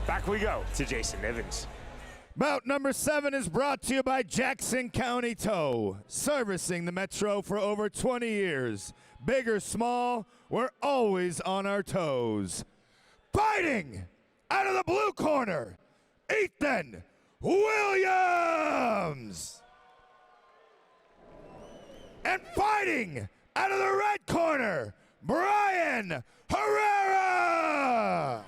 Back we go to Jason Nivens. Bout number 7 is brought to you by Jackson County Tow, servicing the Metro for over 20 years. Big or small, we're always on our toes. Fighting out of the blue corner, Ethan Williams. And fighting out of the red corner, Bryan Herrera.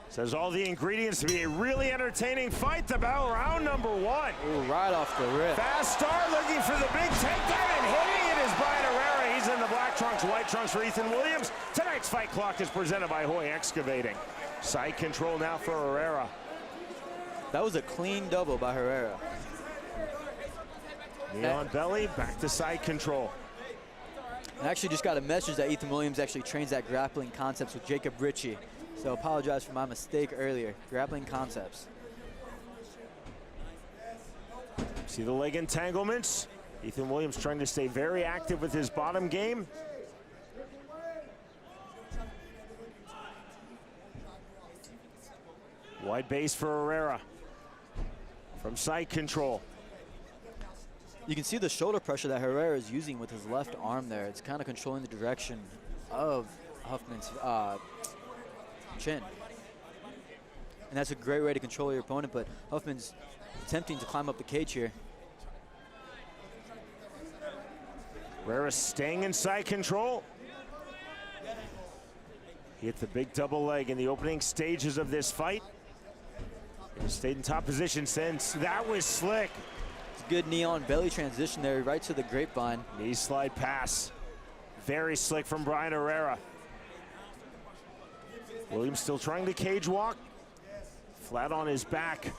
Says all the ingredients to be a really entertaining fight about round number 1. Ooh, right off the rip. Fast start, looking for the big takedown, and hitting it is Bryan Herrera. He's in the black trunks, white trunks for Ethan Williams. Tonight's fight clock is presented by Hoy Excavating. Side control now for Herrera. That was a clean double by Herrera. Knee on belly, back to side control. I actually just got a message that Ethan Williams actually trains at Grappling Concepts with Jacob Ritchie. So apologize for my mistake earlier. Grappling Concepts. See the leg entanglements. Ethan Williams trying to stay very active with his bottom game. Wide base for Herrera. From side control. You can see the shoulder pressure that Herrera is using with his left arm there. It's kind of controlling the direction of Huffman's chin. And that's a great way to control your opponent, but Huffman's attempting to climb up the cage here. Herrera staying in side control. He hit the big double leg in the opening stages of this fight. He stayed in top position since. That was slick. It's a good knee on belly transition there, right to the grapevine. Knee slide pass. Very slick from Bryan Herrera. Williams still trying to cage walk. Flat on his back.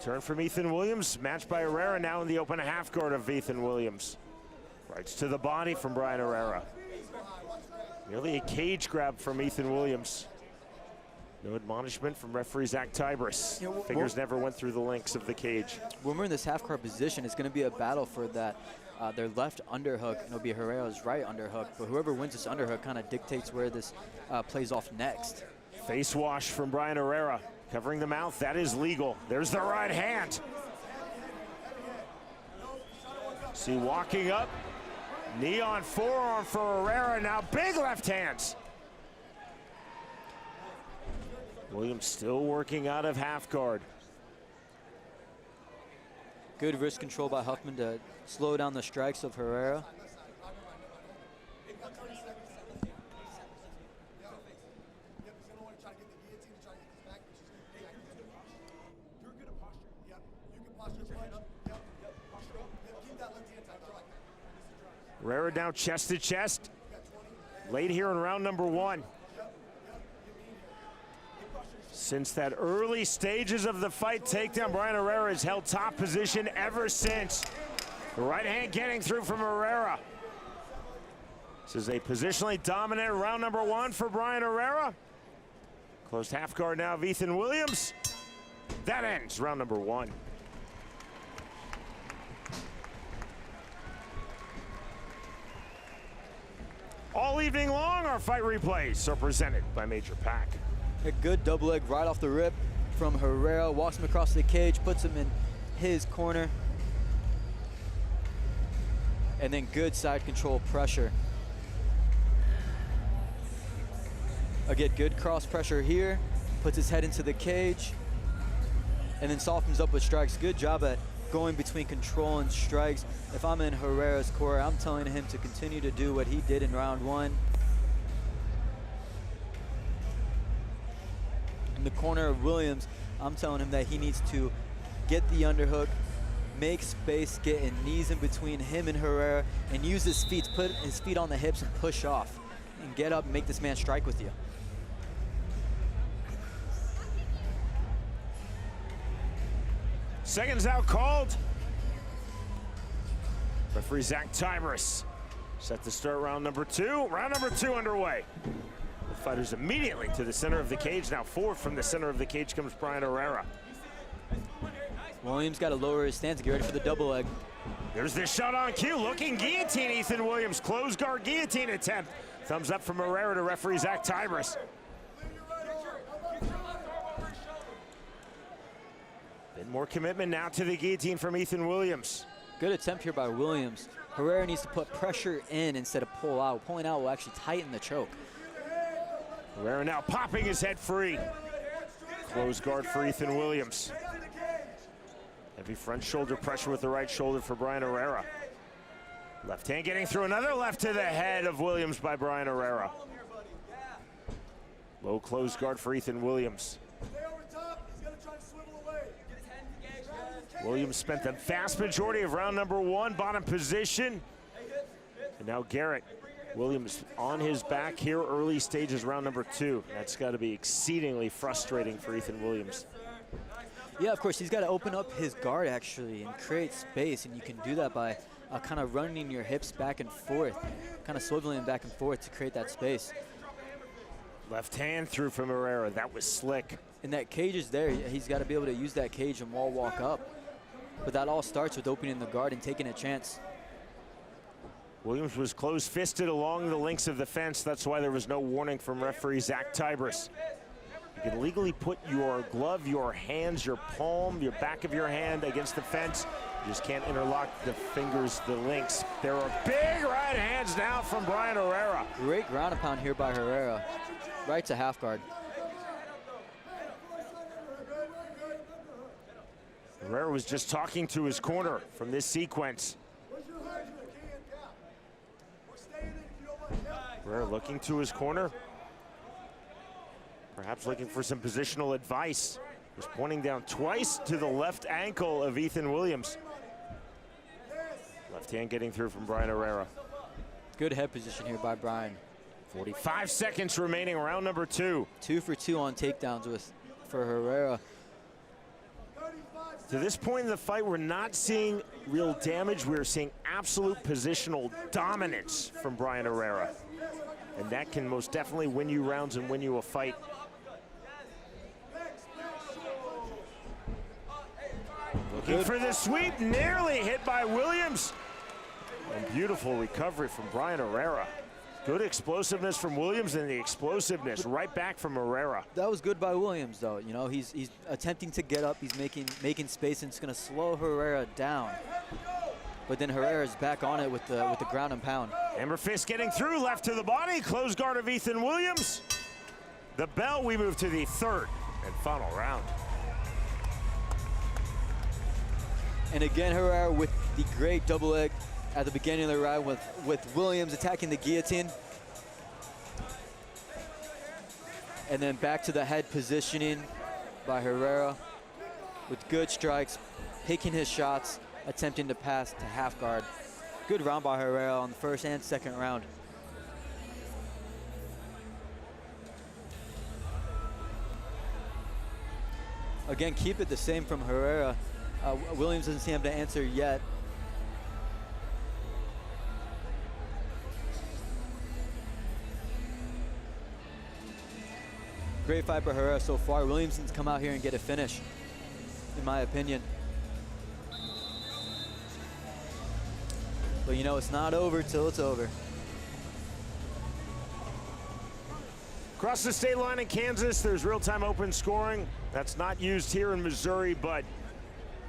Turn from Ethan Williams, matched by Herrera, now in the open half guard of Ethan Williams. Rights to the body from Bryan Herrera. Nearly a cage grab from Ethan Williams. No admonishment from referee Zach Tybris. Fingers never went through the links of the cage. When we're in this half guard position, it's going to be a battle for that their left underhook, and it'll be Herrera's right underhook, but whoever wins this underhook kind of dictates where this plays off next. Face wash from Bryan Herrera, covering the mouth. That is legal. There's the right hand. See, walking up, knee on forearm for Herrera. Now big left hands. Williams still working out of half guard. Good wrist control by Huffman to slow down the strikes of Herrera. Herrera now chest to chest. Late here in round number 1. Since that early stages of the fight takedown, Bryan Herrera has held top position ever since. The right hand getting through from Herrera. This is a positionally dominant round number 1 for Bryan Herrera. Closed half guard now of Ethan Williams. That ends round number 1. All evening long, our fight replays are presented by Major Pack. A good double leg right off the rip from Herrera. Walks him across the cage, puts him in his corner. And then good side control pressure. Again, good cross pressure here. Puts his head into the cage. And then softens up with strikes. Good job at going between control and strikes. If I'm in Herrera's corner, I'm telling him to continue to do what he did in round 1. In the corner of Williams, I'm telling him that he needs to get the underhook, make space, get in knees in between him and Herrera, and use his feet, put his feet on the hips and push off, and get up and make this man strike with you. Seconds out called. Referee Zach Tybris Set to start round number 2. Round number 2 underway. The fighters immediately to the center of the cage. Now forward from the center of the cage comes Bryan Herrera. Williams got to lower his stance to get ready for the double leg. There's this shot on cue. Looking guillotine, Ethan Williams. Close guard guillotine attempt. Thumbs up from Herrera to referee Zach Tybris. Bit more commitment now to the guillotine from Ethan Williams. Good attempt here by Williams. Herrera needs to put pressure in instead of pull out. Pulling out will actually tighten the choke. Herrera now popping his head free. Close guard for Ethan Williams. Heavy front shoulder pressure with the right shoulder for Bryan Herrera. Left hand getting through, another left to the head of Williams by Bryan Herrera. Low close guard for Ethan Williams. Williams spent the vast majority of round number 1 bottom position. And now Garrett. Williams on his back here, early stages, round number 2. That's got to be exceedingly frustrating for Ethan Williams. Yeah, of course, he's got to open up his guard actually and create space, and you can do that by kind of running your hips back and forth, kind of swiveling back and forth to create that space. Left hand through from Herrera. That was slick. And that cage is there. He's got to be able to use that cage and wall walk up. But that all starts with opening the guard and taking a chance. Williams was close-fisted along the links of the fence. That's why there was no warning from referee Zach Tybris. You can legally put your glove, your hands, your palm, your back of your hand against the fence. You just can't interlock the fingers, the links. There are big right hands now from Bryan Herrera. Great ground and pound here by Herrera. Right to half guard. Herrera was just talking to his corner from this sequence. Herrera looking to his corner. Perhaps looking for some positional advice. Was pointing down twice to the left ankle of Ethan Williams. Left hand getting through from Bryan Herrera. Good head position here by Bryan. 45 seconds remaining, round number 2. 2 for 2 on takedowns for Herrera. To this point in the fight, we're not seeing real damage. We're seeing absolute positional dominance from Bryan Herrera. And that can most definitely win you rounds and win you a fight. Looking for the sweep, nearly hit by Williams. And beautiful recovery from Bryan Herrera. Good explosiveness from Williams, and the explosiveness right back from Herrera. That was good by Williams, though. You know, he's attempting to get up. He's making space, and it's going to slow Herrera down. But then Herrera's back on it with the ground and pound. Hammer fist getting through, left to the body. Close guard of Ethan Williams. The bell, we move to the 3rd and final round. And again, Herrera with the great double leg at the beginning of the round with Williams attacking the guillotine. And then back to the head positioning by Herrera with good strikes, picking his shots, attempting to pass to half guard. Good round by Herrera on the 1st and 2nd round. Again, keep it the same from Herrera. Williams doesn't seem to answer yet. Great fight by Herrera so far. Williams needs to come out here and get a finish, in my opinion. But you know, it's not over till it's over. Across the state line in Kansas, there's real-time open scoring. That's not used here in Missouri, but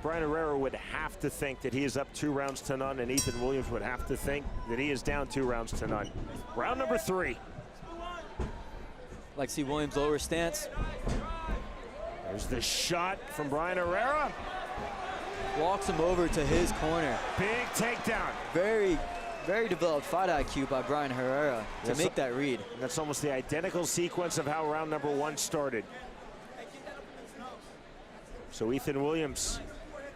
Bryan Herrera would have to think that he is up 2 rounds to none, and Ethan Williams would have to think that he is down 2 rounds to none. Round number 3. Like to see Williams lower stance. There's the shot from Bryan Herrera. Walks him over to his corner. Big takedown. Very, very developed fight IQ by Bryan Herrera to make that read. That's almost the identical sequence of how round number 1 started. So Ethan Williams,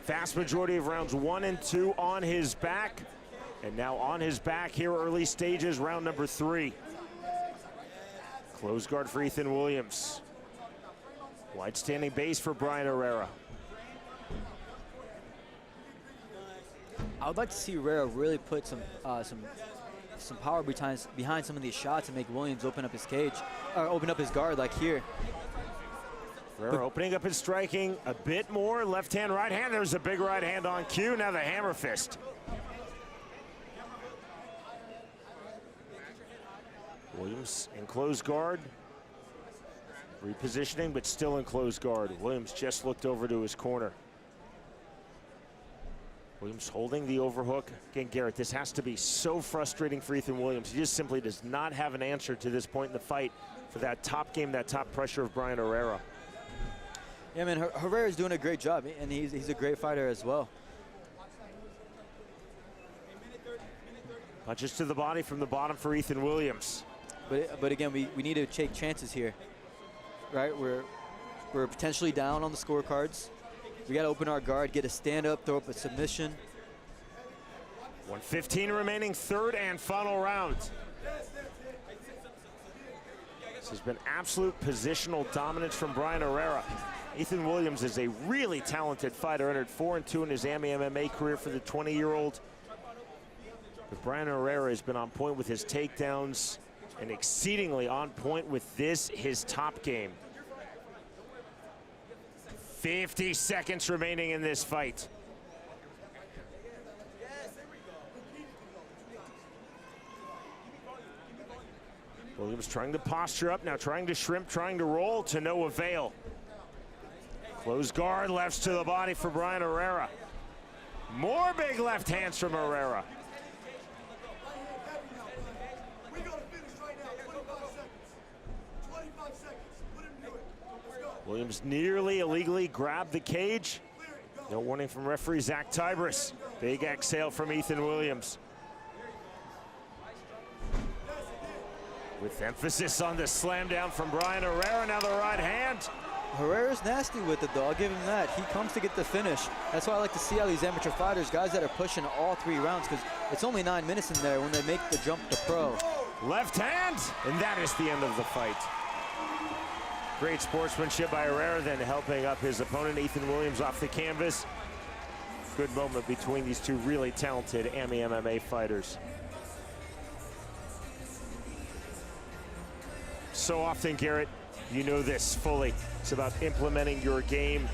vast majority of rounds 1 and 2 on his back. And now on his back here, early stages, round number 3. Close guard for Ethan Williams. Wide standing base for Bryan Herrera. I would like to see Herrera really put some some power behind some of these shots and make Williams open up his cage, or open up his guard like here. Herrera opening up his striking a bit more. Left hand, right hand. There's a big right hand on cue. Now the hammer fist. Williams in closed guard. Repositioning, but still in closed guard. Williams just looked over to his corner. Williams holding the overhook. Again, Garrett, this has to be so frustrating for Ethan Williams. He just simply does not have an answer to this point in the fight for that top game, that top pressure of Bryan Herrera. Yeah, man, Herrera's doing a great job, and he's a great fighter as well. Punches to the body from the bottom for Ethan Williams. But again, we need to take chances here, right? We're potentially down on the scorecards. We got to open our guard, get a stand-up, throw up a submission. 1:15 remaining, third and final round. This has been absolute positional dominance from Bryan Herrera. Ethan Williams is a really talented fighter, entered 4-2 in his MMA career for the 20-year-old. But Bryan Herrera has been on point with his takedowns and exceedingly on point with this, his top game. 50 seconds remaining in this fight. Williams trying to posture up, now trying to shrimp, trying to roll, to no avail. Closed guard, lefts to the body for Bryan Herrera. More big left hands from Herrera. Williams nearly illegally grabbed the cage. No warning from referee Zach Tybris. Big exhale from Ethan Williams. With emphasis on the slam down from Bryan Herrera, now the right hand. Herrera's nasty with it, though. I'll give him that. He comes to get the finish. That's why I like to see how these amateur fighters, guys that are pushing all 3 rounds, because it's only 9 minutes in there when they make the jump to pro. Left hand, and that is the end of the fight. Great sportsmanship by Herrera, then helping up his opponent, Ethan Williams, off the canvas. Good moment between these two really talented MMA fighters. So often, Garrett, you know this fully. It's about implementing your game.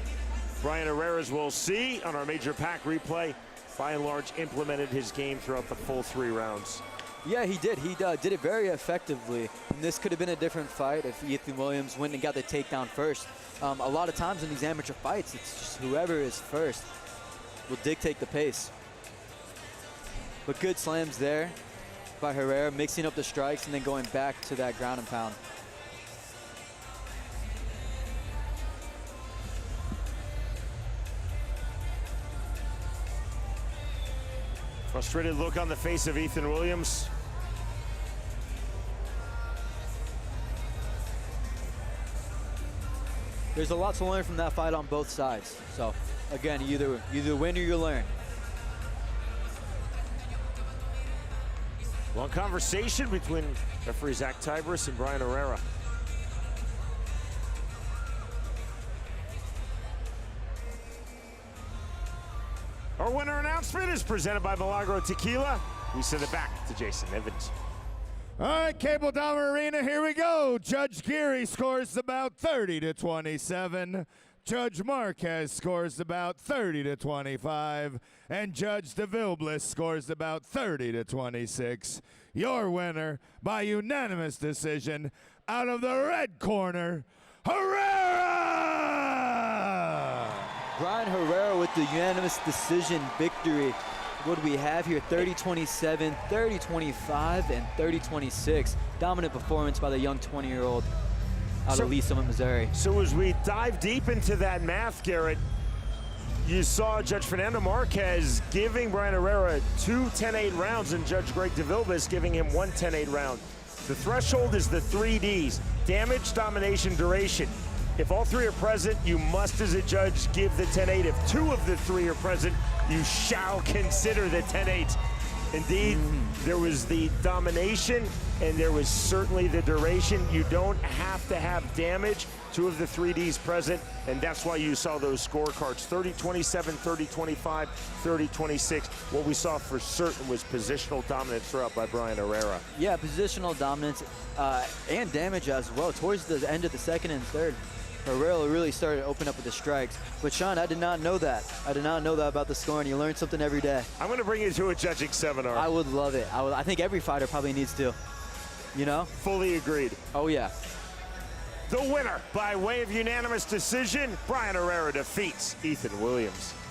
Bryan Herrera's, we'll see on our major pack replay, by and large implemented his game throughout the full 3 rounds. Yeah, he did. He did it very effectively. And this could have been a different fight if Ethan Williams went and got the takedown first. A lot of times in these amateur fights, it's just whoever is first will dictate the pace. But good slams there by Herrera, mixing up the strikes and then going back to that ground and pound. Frustrated look on the face of Ethan Williams. There's a lot to learn from that fight on both sides. So, again, you either win or you learn. Long conversation between referee Zach Tybris and Bryan Herrera. Our winner announcement is presented by Milagro Tequila. We send it back to Jason Evans. All right, Cable Dahlmer Arena, here we go. Judge Geary scores about 30-27. Judge Marquez scores about 30-25. And Judge DeVilbiss scores about 30-26. Your winner by unanimous decision out of the red corner, Herrera! Bryan Herrera with the unanimous decision victory. What do we have here? 30-27, 30-25, and 30-26. Dominant performance by the young 20-year-old out of Lee Summit, Missouri. So as we dive deep into that math, Garrett, you saw Judge Fernando Marquez giving Bryan Herrera 2 10-8 rounds and Judge Greg DeVilbiss giving him 1 10-8 round. The threshold is the 3 Ds: damage, domination, duration. If all 3 are present, you must, as a judge, give the 10-8. If 2 of the 3 are present, you shall consider the 10-8. Indeed, there was the domination, and there was certainly the duration. You don't have to have damage. Two of the 3Ds present, and that's why you saw those scorecards. 30-27, 30-25, 30-26. What we saw for certain was positional dominance throughout by Bryan Herrera. Yeah, positional dominance and damage as well. Towards the end of the second and third, Herrera really started to open up with the strikes. But Sean, I did not know that. I did not know that about the scoring. You learn something every day. I'm going to bring you to a judging seminar. I would love it. I think every fighter probably needs to, you know? Fully agreed. Oh, yeah. The winner by way of unanimous decision, Bryan Herrera defeats Ethan Williams.